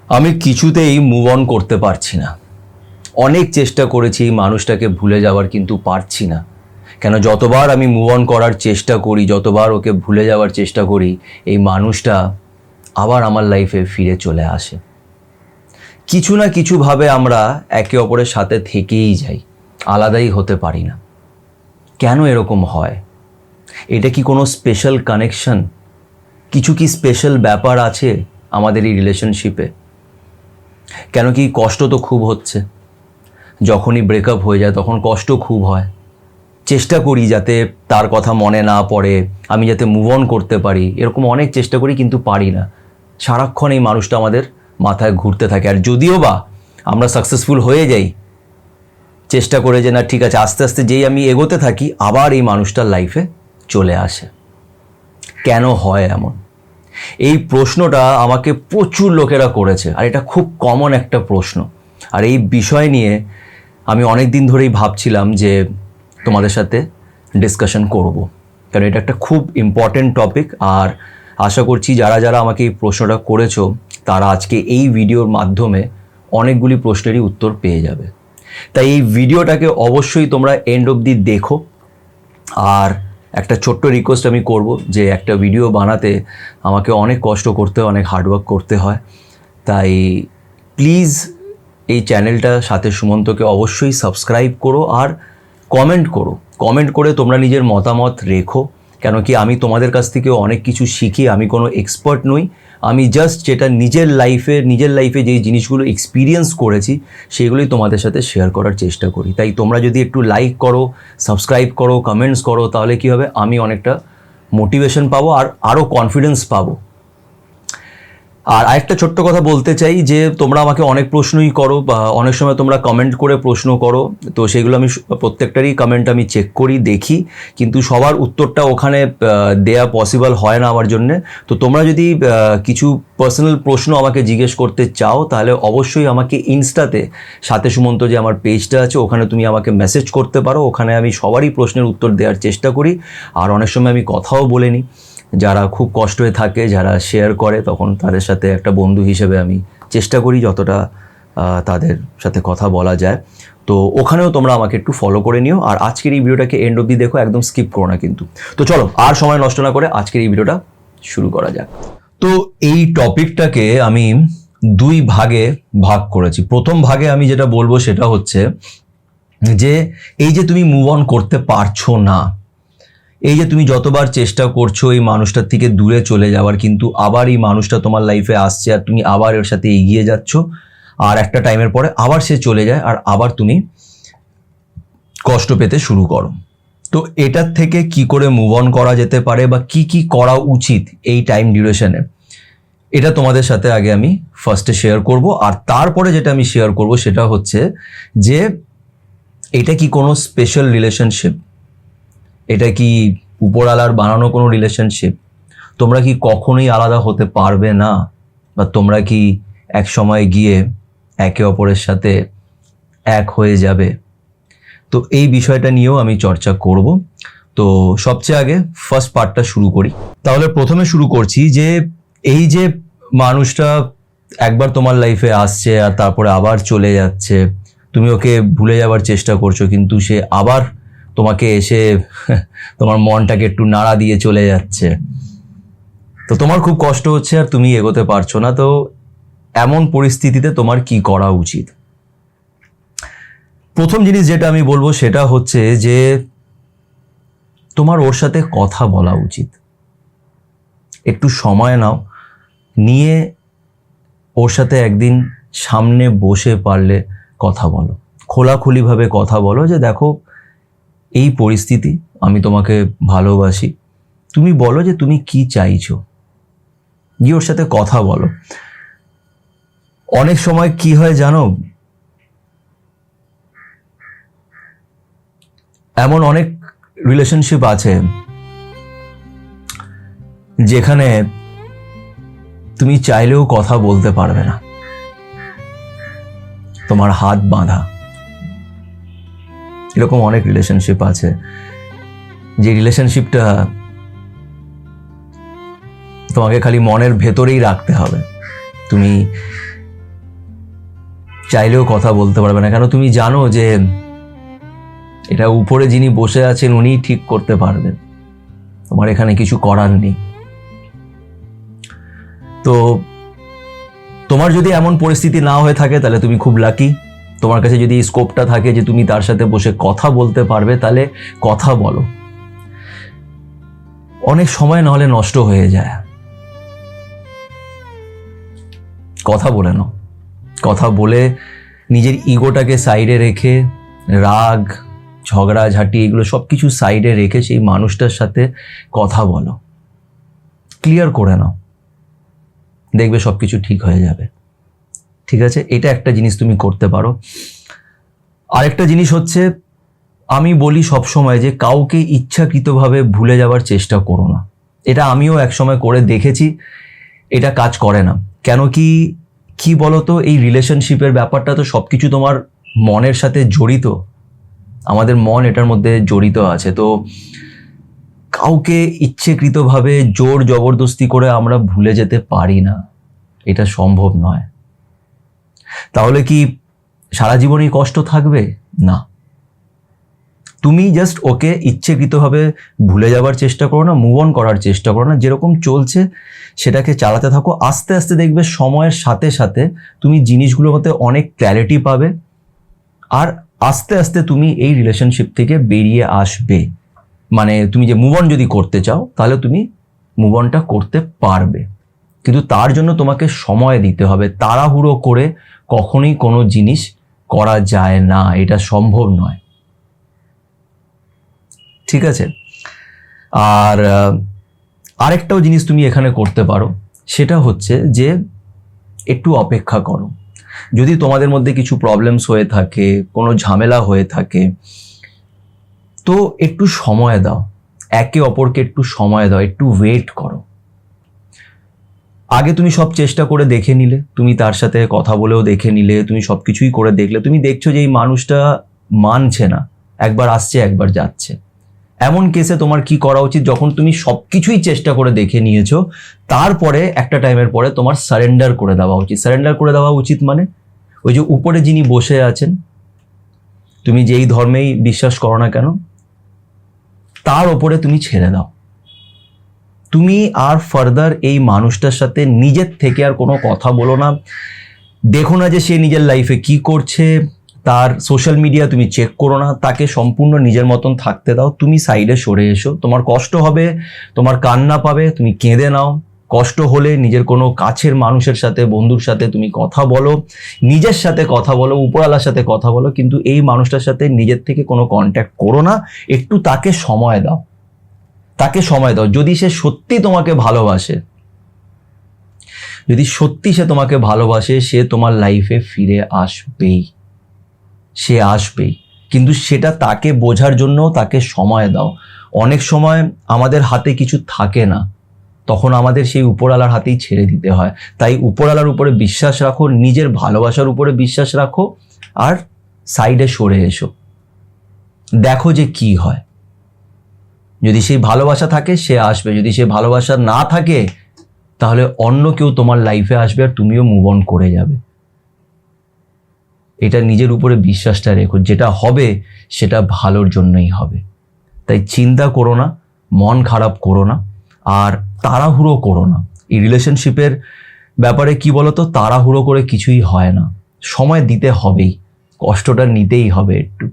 আমি কিছুতেই move on করতে পারছি না। অনেক চেষ্টা করেছি এই মানুষটাকে ভুলে যাওয়ার, কিন্তু পারছি না। কেন যতবার আমি মুভ অন করার চেষ্টা করি, যতবার ওকে ভুলে যাওয়ার চেষ্টা করি, এই মানুষটা আবার আমার লাইফে ফিরে চলে আসে। কিছু না কিছুভাবে আমরা একে অপরের সাথে থেকেই যাই, আলাদাই হতে পারি না। কেন এরকম হয়? এটা কি কোনো স্পেশাল কানেকশন? কিছু কি স্পেশাল ব্যাপার আছে আমাদের এই রিলেশনশিপে? কেন কি কষ্ট তো খুব হচ্ছে, যখনই ব্রেকআপ হয়ে যায় তখন কষ্ট খুব হয়। চেষ্টা করি যাতে তার কথা মনে না পড়ে, আমি যাতে মুভ অন করতে পারি, এরকম অনেক চেষ্টা করি, কিন্তু পারি না। সারাক্ষণ এই মানুষটা আমাদের মাথায় ঘুরতে থাকে। আর যদিও বা আমরা সাকসেসফুল হয়ে যাই, চেষ্টা করে যে না ঠিক আছে, আস্তে আস্তে যেই আমি এগোতে থাকি, আবার এই মানুষটার লাইফে চলে আসে। কেন হয় এমন? এই প্রশ্নটা আমাকে প্রচুর লোকেরা করেছে, আর এটা খুব কমন একটা প্রশ্ন। আর এই বিষয় নিয়ে আমি অনেক দিন ধরেই ভাবছিলাম যে তোমাদের সাথে ডিসকাশন করব, কারণ এটা একটা খুব ইম্পর্টেন্ট টপিক। আর আশা করছি যারা যারা আমাকে এই প্রশ্নটা করেছো তারা আজকে এই ভিডিওর মাধ্যমে অনেকগুলি প্রশ্নেরই উত্তর পেয়ে যাবে। তাই এই ভিডিওটাকে অবশ্যই তোমরা এন্ড অবধি দেখো। আর একটা ছোট্ট রিকোয়েস্ট আমি করব, যে একটা ভিডিও বানাতে আমাকে অনেক কষ্ট করতে হয়, অনেক হার্ডওয়ার্ক করতে হয়। তাই প্লিজ এই চ্যানেলটা সাথে সুমন্তকে অবশ্যই সাবস্ক্রাইব করো আর কমেন্ট করো। কমেন্ট করে তোমরা নিজের মতামত রেখো, কেন কি আমি তোমাদের কাছ থেকে অনেক কিছু শিখি। আমি কোনো এক্সপার্ট নই, আমি জাস্ট যেটা নিজের লাইফে যেই জিনিসগুলো এক্সপিরিয়েন্স করেছি সেগুলোই তোমাদের সাথে শেয়ার করার চেষ্টা করি। তাই তোমরা যদি একটু লাইক করো, সাবস্ক্রাইব করো, কমেন্টস করো, তাহলে কী হবে, আমি অনেকটা মোটিভেশন পাবো আর আরও কনফিডেন্স পাবো। আর আরেকটা ছোট্ট কথা বলতে চাই যে তোমরা আমাকে অনেক প্রশ্নই করো, বা অনেক সময় তোমরা কমেন্ট করে প্রশ্ন করো, তো সেগুলো আমি প্রত্যেকটারই কমেন্ট আমি চেক করি, দেখি, কিন্তু সবার উত্তরটা ওখানে দেয়া পসিবল হয় না আমার জন্যে। তো তোমরা যদি কিছু পার্সোনাল প্রশ্ন আমাকে জিজ্ঞেস করতে চাও, তাহলে অবশ্যই আমাকে ইনস্টাতে সাথে সুমন্ত যে আমার পেজটা আছে, ওখানে তুমি আমাকে মেসেজ করতে পারো। ওখানে আমি সবারই প্রশ্নের উত্তর দেওয়ার চেষ্টা করি। আর অনেক সময় আমি কথাও বলে নিই, যারা খুব কষ্ট হয়ে থাকে, যারা শেয়ার করে, তখন তাদের সাথে একটা বন্ধু হিসেবে আমি চেষ্টা করি যতটা তাদের সাথে কথা বলা যায়। তো ওখানেও তোমরা আমাকে একটু ফলো করে নিও। আর আজকের এই ভিডিওটাকে এন্ড অবধি দেখো, একদম স্কিপ করো না কিন্তু। তো চলো আর সময় নষ্ট না করে আজকের এই ভিডিওটা শুরু করা যাক। তো এই টপিকটাকে আমি দুই ভাগে ভাগ করেছি। প্রথম ভাগে আমি যেটা বলবো সেটা হচ্ছে যে এই যে তুমি মুভ অন করতে পারছো না, এই যে তুমি যতবার চেষ্টা করছো এই মানুষটার থেকে দূরে চলে যাওয়ার, কিন্তু আবার এই মানুষটা তোমার লাইফে আসছে আর তুমি আবার এর সাথে এগিয়ে যাচ্ছ, আর একটা টাইমের পরে আবার সে চলে যায় আর আবার তুমি কষ্ট পেতে শুরু করো। তো এটার থেকে কি করে মুভ অন করা যেতে পারে, বা কি কি করা উচিত এই টাইম ডিউরেশনে, এটা তোমাদের সাথে আগে আমি ফার্স্টে শেয়ার করব। আর তারপরে যেটা আমি শেয়ার করব সেটা হচ্ছে যে এটা কি কোনো স্পেশাল রিলেশনশিপ, এটা কি উপরওয়ালার বানানো কোনো রিলেশনশিপ, তোমরা কি কখনোই আলাদা হতে পারবে না, বা তোমরা কি এক সময় গিয়ে একে অপরের সাথে এক হয়ে যাবে। তো এই বিষয়টা নিয়েও আমি চর্চা করব। তো সবচেয়ে আগে ফার্স্ট পার্টটা শুরু করি। তাহলে প্রথমে শুরু করছি যে এই যে মানুষটা একবার তোমার লাইফে আসছে আর তারপরে আবার চলে যাচ্ছে, তুমি ওকে ভুলে যাওয়ার চেষ্টা করছো, কিন্তু সে আবার তোমাকে এসে তোমার মনটাকে একটু নাড়া দিয়ে চলে যাচ্ছে। তো তোমার খুব কষ্ট হচ্ছে আর তুমি এগোতে পারছো না। তো এমন পরিস্থিতিতে তোমার কি করা উচিত? প্রথম জিনিস যেটা আমি বলবো সেটা হচ্ছে যে তোমার ওর সাথে কথা বলা উচিত। একটু সময় নাও, নিয়ে ওর সাথে একদিন সামনে বসে পারলে কথা বলো, খোলাখুলিভাবে কথা বলো যে দেখো এই পরিস্থিতি, আমি তোমাকে ভালোবাসি, তুমি বলো যে তুমি কি চাইছো, গিয়ে ওর সাথে কথা বলো। অনেক সময় কি হয় জানো, এমন অনেক রিলেশনশিপ আছে যেখানে তুমি চাইলেও কথা বলতে পারবে না, তোমার হাত বাঁধা। এরকম অনেক রিলেশনশিপ আছে যে রিলেশনশিপটা তোমাকে খালি মনের ভেতরেই রাখতে হবে। তুমি চাইলেও কথা বলতে পারবে না, কেন তুমি জানো যে এটা উপরে যিনি বসে আছেন উনিই ঠিক করতে পারবেন, তোমার এখানে কিছু করার নেই। তো তোমার যদি এমন পরিস্থিতি না হয়ে থাকে তাহলে তুমি খুব লাকি। তোমার কাছে যদি স্কোপটা থাকে যে তুমি তার সাথে বসে কথা বলতে পারবে, তাহলে কথা বলো। অনেক সময় নাহলে নষ্ট হয়ে যায়, কথা বলে নাও। কথা বলে নিজের ইগোটাকে সাইডে রেখে, রাগ ঝগড়াঝাটি এগুলো সব কিছু সাইডে রেখে সেই মানুষটার সাথে কথা বলো, ক্লিয়ার করে নাও, দেখবে সব কিছু ঠিক হয়ে যাবে। ঠিক আছে, এটা একটা জিনিস তুমি করতে পারো। আরেকটা জিনিস হচ্ছে, আমি বলি সব সময় যে কাউকে ইচ্ছাকৃতভাবে ভুলে যাওয়ার চেষ্টা করো না। এটা আমিও একসময় করে দেখেছি, এটা কাজ করে না। কেন কি বলতো, এই রিলেশনশিপের ব্যাপারটা তো সব কিছু তোমার মনের সাথে জড়িত, আমাদের মন এটার মধ্যে জড়িত আছে। তো কাউকে ইচ্ছাকৃতভাবে জোর জবরদস্তি করে আমরা ভুলে যেতে পারি না, এটা সম্ভব নয়। তাহলে কি সারা জীবনই কষ্ট থাকবে? না। তুমি জাস্ট ওকে ইচ্ছাকৃতভাবে ভুলে যাওয়ার চেষ্টা করো না, মুভ অন করার চেষ্টা করো না, যেরকম চলছে সেটাকে চালাতে থাকো। আস্তে আস্তে দেখবে সময়ের সাথে সাথে তুমি জিনিসগুলোর মধ্যে অনেক ক্ল্যারিটি পাবে, আর আস্তে আস্তে তুমি এই রিলেশনশিপ থেকে বেরিয়ে আসবে। মানে তুমি যে মুভ অন যদি করতে চাও তাহলে তুমি মুভ অনটা করতে পারবে, কিন্তু তার জন্য তোমাকে সময় দিতে হবে। তাড়াহুড়ো করে কখনোই কোনো জিনিস করা যায় না, এটা সম্ভব নয়। ঠিক আছে, আর আরেকটাও জিনিস তুমি এখানে করতে পারো, সেটা হচ্ছে যে একটু অপেক্ষা করো। যদি তোমাদের মধ্যে কিছু প্রবলেমস হয়ে থাকে, কোনো ঝামেলা হয়ে থাকে, তো একটু সময় দাও, একে অপরকে একটু সময় দাও, একটু ওয়েট করো। আগে তুমি সব চেষ্টা করে দেখে নিলে, তুমি তার সাথে কথা বলেও দেখে নিলে, তুমি সব কিছুই করে দেখলে, তুমি দেখছো যে এই মানুষটা মানছে না, একবার আসছে একবার যাচ্ছে। এমন কেসে তোমার কি করা উচিত, যখন তুমি সব কিছুই চেষ্টা করে দেখে নিয়েছো, তারপরে একটা টাইমের পরে তোমার সারেন্ডার করে দেওয়া উচিত। সারেন্ডার করে দেওয়া উচিত মানে, ওই যে উপরে যিনি বসে আছেন, তুমি যেই ধর্মেই বিশ্বাস করো না কেন, তার ওপরে তুমি ছেড়ে দাও। তুমি আর ফার্দার এই মানুষটার সাথে নিজের থেকে আর কোনো কথা বলো না। দেখো না যে সে নিজের লাইফে কি করছে, তার সোশ্যাল মিডিয়া তুমি চেক করো না, তাকে সম্পূর্ণ নিজের মতন থাকতে দাও। তুমি সাইডে সরে এসো, তোমার কষ্ট হবে, তোমার কান্না পাবে, তুমি কেঁদে নাও। কষ্ট হলে নিজের কোনো কাছের মানুষের সাথে, বন্ধুর সাথে তুমি কথা বলো, নিজের সাথে কথা বলো, উপরওয়ালার সাথে কথা বলো, কিন্তু এই মানুষটার সাথে নিজের থেকে কোনো কন্ট্যাক্ট করো না। একটু তাকে সময় দাও, তাকে সময় দাও। যদি সে সত্যি তোমাকে ভালোবাসে, যদি সত্যি সে তোমাকে ভালোবাসে, সে তোমার লাইফে ফিরে আসবেই, সে আসবেই। কিন্তু সেটা তাকে বোঝার জন্য তাকে সময় দাও। অনেক সময় আমাদের হাতে কিছু থাকে না, তখন আমাদের সেই উপরওয়ালার হাতেই ছেড়ে দিতে হয়। তাই উপরওয়ালার উপরে বিশ্বাস রাখো, নিজের ভালোবাসার উপরে বিশ্বাস রাখো, আর সাইডে সরে এসো, দেখো যে কি হয়। যদি সেই ভালোবাসা থাকে সে আসবে, যদি সে ভালোবাসা না থাকে তাহলে অন্য কেউ তোমার লাইফে আসবে, আর তুমিও মুভ অন করে যাবে। এটা নিজের উপরে বিশ্বাসটা রেখো, যেটা হবে সেটা ভালোর জন্যই হবে। তাই চিন্তা করো না, মন খারাপ করো না, আর তাড়াহুড়ো করো না। এই রিলেশনশিপের ব্যাপারে কি বলতো, তাড়াহুড়ো করে কিছুই হয় না, সময় দিতে হবেই, কষ্টটা নিতেই হবে একটু।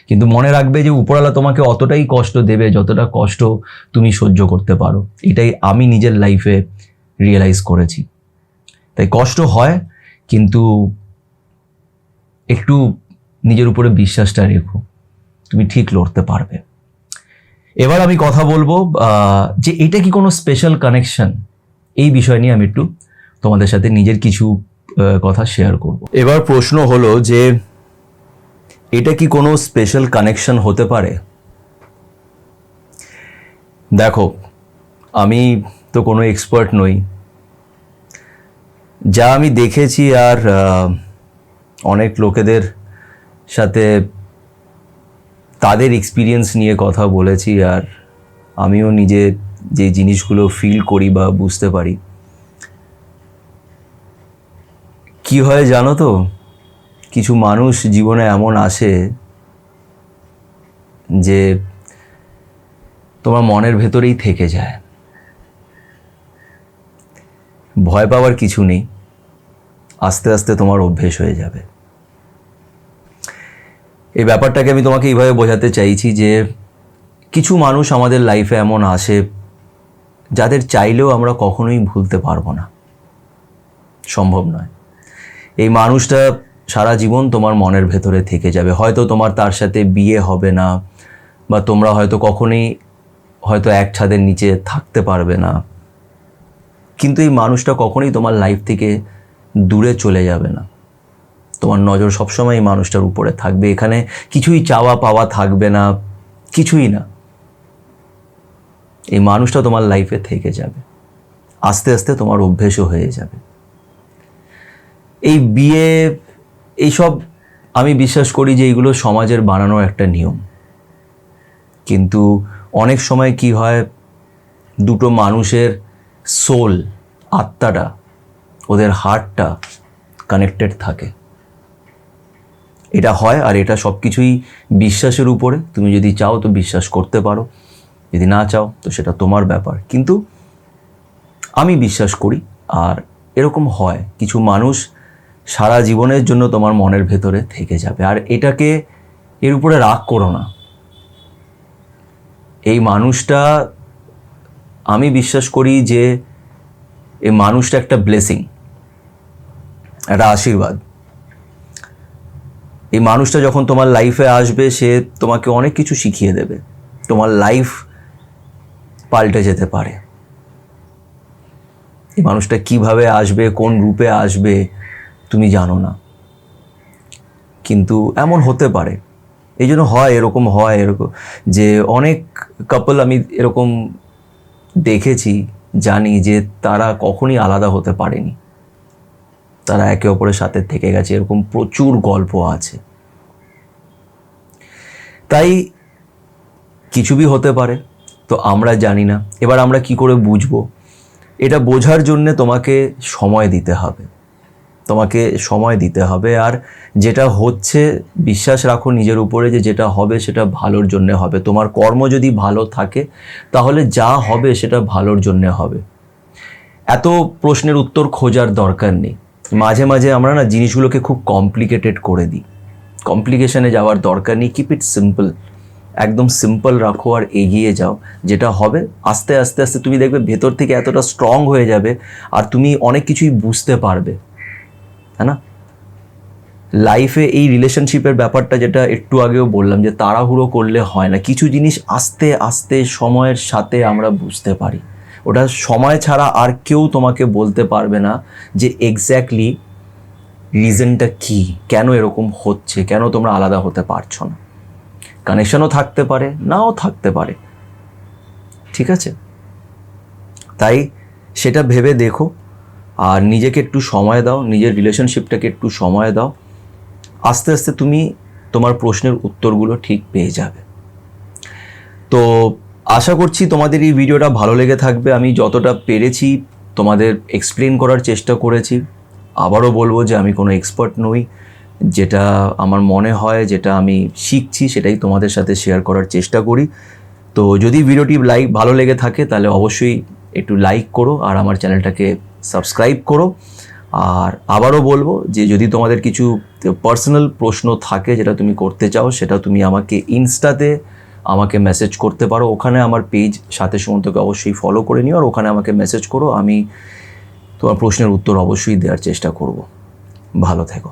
কিন্তু মনে রাখবে যে উপরওয়ালা তোমাকে অতটাই কষ্ট দেবে যতটা কষ্ট তুমি সহ্য করতে পারো। এটাই আমি নিজের লাইফে রিয়েলাইজ করেছি। তাই কষ্ট হয়, কিন্তু একটু নিজের উপরে বিশ্বাসটা রেখো, তুমি ঠিক লড়তে পারবে। এবার আমি কথা বলবো যে এটা কি কোনো স্পেশাল কানেকশন, এই বিষয় নিয়ে আমি একটু তোমাদের সাথে নিজের কিছু কথা শেয়ার করব। এবার প্রশ্ন হলো যে এটা কি কোনো স্পেশাল কানেকশন হতে পারে? দেখো, আমি তো কোনো এক্সপার্ট নই, যা আমি দেখেছি আর অনেক লোকেদের সাথে তাদের এক্সপিরিয়েন্স নিয়ে কথা বলেছি, আর আমিও নিজে যে জিনিসগুলো ফিল করি বা বুঝতে পারি, কি হয় জানো তো, কিছু মানুষ জীবনে এমন আসে যে তোমার মনের ভেতরেই থেকে যায়। ভয় পাওয়ার কিছু নেই, আস্তে আস্তে তোমার অভ্যেস হয়ে যাবে। এই ব্যাপারটাকে আমি তোমাকে এইভাবে বোঝাতে চাইছি যে কিছু মানুষ আমাদের লাইফে এমন আসে যাদের চাইলেও আমরা কখনোই ভুলতে পারবো না, সম্ভব নয়। এই মানুষটা সারা জীবন তোমার মনের ভেতরে থেকে যাবে। হয়তো তোমার তার সাথে বিয়ে হবে না, বা তোমরা হয়তো কখনোই হয়তো এক ছাদের নিচে থাকতে পারবে না, কিন্তু এই মানুষটা কখনোই তোমার লাইফ থেকে দূরে চলে যাবে না। তোমার নজর সবসময় এই মানুষটার উপরে থাকবে। এখানে কিছুই চাওয়া পাওয়া থাকবে না, কিছুই না। এই মানুষটা তোমার লাইফে থেকে যাবে, আস্তে আস্তে তোমার অভ্যেসও হয়ে যাবে। এই বিয়ে, এইসব আমি বিশ্বাস করি যে এইগুলো সমাজের বানানো একটা নিয়ম। কিন্তু অনেক সময় কি হয়, দুটো মানুষের সোল, আত্মাটা, ওদের হার্টটা কানেক্টেড থাকে। এটা হয়, আর এটা সব কিছুই বিশ্বাসের উপরে। তুমি যদি চাও তো বিশ্বাস করতে পারো, যদি না চাও তো সেটা তোমার ব্যাপার। কিন্তু আমি বিশ্বাস করি, আর এরকম হয়, কিছু মানুষ সারা জীবনের জন্য তোমার মনের ভেতরে থেকে যাবে। আর এটাকে, এর উপরে রাগ করো না। এই মানুষটা, আমি বিশ্বাস করি যে এই মানুষটা একটা ব্লেসিং, একটা আশীর্বাদ। এই মানুষটা যখন তোমার লাইফে আসবে, সে তোমাকে অনেক কিছু শিখিয়ে দেবে। তোমার লাইফ পাল্টে যেতে পারে। এই মানুষটা কিভাবে আসবে, কোন রূপে আসবে তুমি জানো না, কিন্তু এমন হতে পারে। এই জন্য হয়, এরকম হয়, এরকম যে অনেক কাপল আমি এরকম দেখেছি, জানি যে তারা কখনই আলাদা হতে পারেনি, তারা একে অপরের সাথে থেকে গেছে। এরকম প্রচুর গল্প আছে। তাই কিছুই হতে পারে, তো আমরা জানি না। এবার আমরা কি করে বুঝবো? এটা বোঝার জন্যে তোমাকে সময় দিতে হবে, তোমাকে সময় দিতে হবে। আর যেটা হচ্ছে, বিশ্বাস রাখো নিজের উপরে যে যেটা হবে সেটা ভালোর জন্য হবে। তোমার কর্ম যদি ভালো থাকে তাহলে যা হবে সেটা ভালোর জন্য হবে। এত প্রশ্নের উত্তর খোঁজার দরকার নেই। মাঝে মাঝে আমরা না জিনিসগুলোকে খুব কমপ্লিকেটেড করে দিই। কমপ্লিকেশনে যাওয়ার দরকার নেই। কিপ ইট সিম্পল, একদম সিম্পল রাখো আর এগিয়ে যাও। যেটা হবে আস্তে আস্তে আস্তে তুমি দেখবে ভেতর থেকে এতটা স্ট্রং হয়ে যাবে, আর তুমি অনেক কিছুই বুঝতে পারবে, তাই না? লাইফে এই রিলেশনশিপের ব্যাপারটা, যেটা একটু আগেও বললাম, যে তাড়াহুড়ো করলে হয় না। কিছু জিনিস আস্তে আস্তে সময়ের সাথে আমরা বুঝতে পারি। ওটা সময় ছাড়া আর কেউ তোমাকে বলতে পারবে না যে এক্স্যাক্টলি রিজনটা কি, কেন এরকম হচ্ছে, কেন তোমরা আলাদা হতে পারছো না। কানেকশনও থাকতে পারে, নাও থাকতে পারে, ঠিক আছে? তাই সেটা ভেবে দেখো, আর নিজেকে একটু সময় দাও, নিজের রিলেশনশিপটাকে একটু সময় দাও। আস্তে আস্তে তুমি তোমার প্রশ্নের উত্তরগুলো ঠিক পেয়ে যাবে। তো আশা করছি তোমাদের এই ভিডিওটা ভালো লেগে থাকবে। আমি যতটা পেরেছি তোমাদের এক্সপ্লেন করার চেষ্টা করেছি। আবারও বলবো যে আমি কোনো এক্সপার্ট নই, যেটা আমার মনে হয়, যেটা আমি শিখছি সেটাই তোমাদের সাথে শেয়ার করার চেষ্টা করি। তো যদি ভিডিওটি ভালো লেগে থাকে তাহলে অবশ্যই একটু লাইক করো, আর আমার চ্যানেলটাকে সাবস্ক্রাইব করো। আর আবারও বলবো যে যদি তোমাদের কিছু পার্সোনাল প্রশ্ন থাকে যেটা তুমি করতে চাও, সেটা তুমি আমাকে ইনস্টাতে আমাকে মেসেজ করতে পারো। ওখানে আমার পেজ সাথে সুমন্তকে অবশ্যই ফলো করে নিও, আর ওখানে আমাকে মেসেজ করো। আমি তোমার প্রশ্নের উত্তর অবশ্যই দেওয়ার চেষ্টা করব। ভালো থেকো।